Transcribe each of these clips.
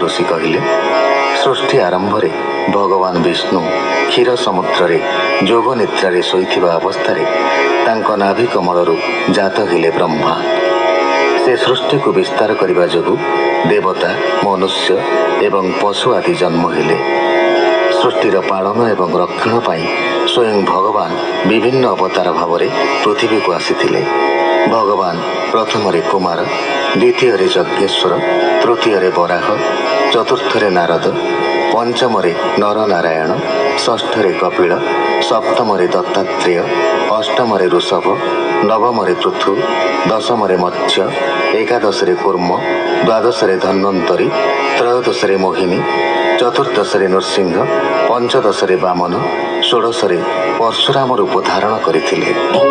ऋषि कहले सृष्टि आरंभ रे भगवान विष्णु क्षीर समुद्र रे जोग निद्रा शोइथिबा अवस्था तांको नाभि कमलरू जात हेले ब्रह्मा। से सृष्टि को विस्तार करने जोगु देवता मनुष्य एवं पशु आदि जन्म हेले। सृष्टिर पालन एवं रक्षण पाई स्वयं भगवान विभिन्न अवतार भाव पृथ्वी को आसीथिले। भगवान प्रथम कुमार, द्वितीय यज्ञेश्वर, तृतीय बराह, चतुर्थ नारद, पंचम नर नारायण, षष्ठ कपिल, सप्तम दत्तात्रेय, अष्टम ऋषभ, नवम पृथु, दशम मत्स्य, एकादश कूर्म, द्वादश धन्वंतरी, त्रयोदश मोहिनी, चतुर्दश नृसिंह, पंचदश वामन, षोडश परशुराम रूप धारण करथिले।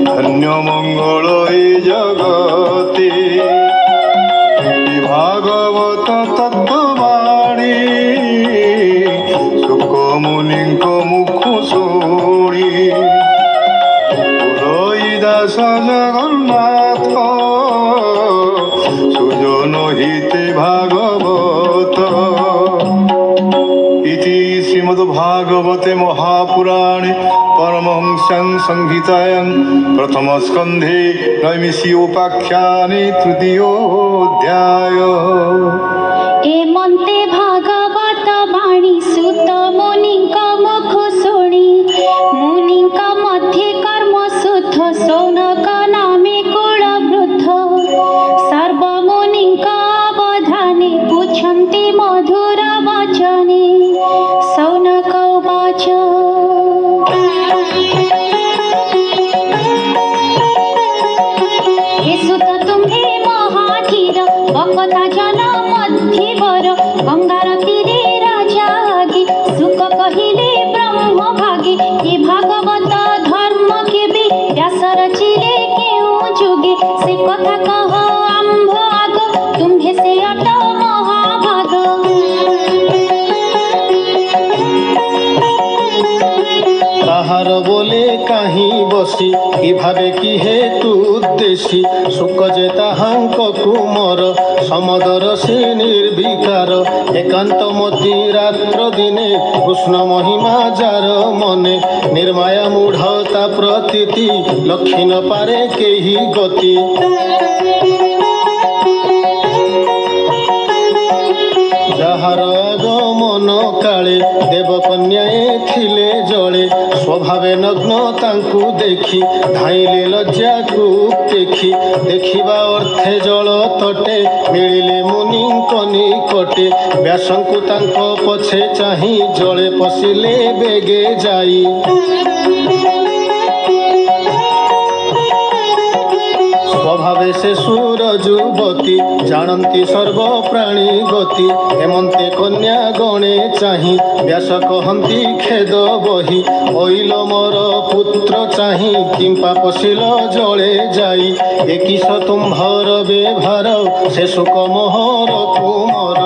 धन्य मंगल जगते হরিদাস জগন্নাথ সুজন হিতে ভাগবত। ইতি শ্রীমদ্ভাগবতে মহাপুরাণে परमहंस्यां संहितायां प्रथमस्कन्धे नैमिषीयोपाख्याने तृतीयोऽध्याय। एमन्ते भागवत वाणी सुत मुनिक मुख शुणि मुनिक मध्ये कर्म शुद्ध सौनक नामे कुलवृद्ध सर्व मुनिक अवधाने पुच्छन्ति मधुर वचने सौनक उवाच हे सुत तुम्हे महाधीर बकता जन मध्यवर गंगार तीरे राजा आगे सुख कहिले ब्रह्म भागे ये भागवत धर्म केबे व्यास रचिले केउ जुगे से कथा कह आम्भ आग तुम्हे से अट महाभाग। তাহার বলে কাহি বসি কিভাবে কি হেতু উদ্দেশী সুখ যে তাহাঙ্ক কুমর সমদর সে নির্বিকার একান্ত মতি রাত্র দিনে কৃষ্ণ মহিমা যার মনে নির্মায়া মূঢ়তা প্রতীতি লক্ষী ন পারে কেহি গতি। যাহার আগমন কালে দেবকন্যায়ে থিলে জলে স্বভাবে নগ্ন তাঙ্কু দেখি ধাইলে লজ্জাকু দেখি দেখিবা অর্থে জল তটে মিলিলে মুনিଙ୍କ নিকটে ବ୍ୟାସଙ୍କୁ ତାଙ୍କ ପଛେ ଚାହିଁ ଜଳେ ପଶିଲେ ବେଗେ ଯାଇ। স্বভাবে সে সুর যুবতী জানন্তি সর্বপ্রাণী গতি হেমন্তে কন্যা গণে চাহি ব্যাস কহন্তি খেদ বহি হইল মোর পুত্র চাহি কিম্পা পশিল জলে যাই একিস তুম্ভর বেভার সে সুখ মোহর কুমর।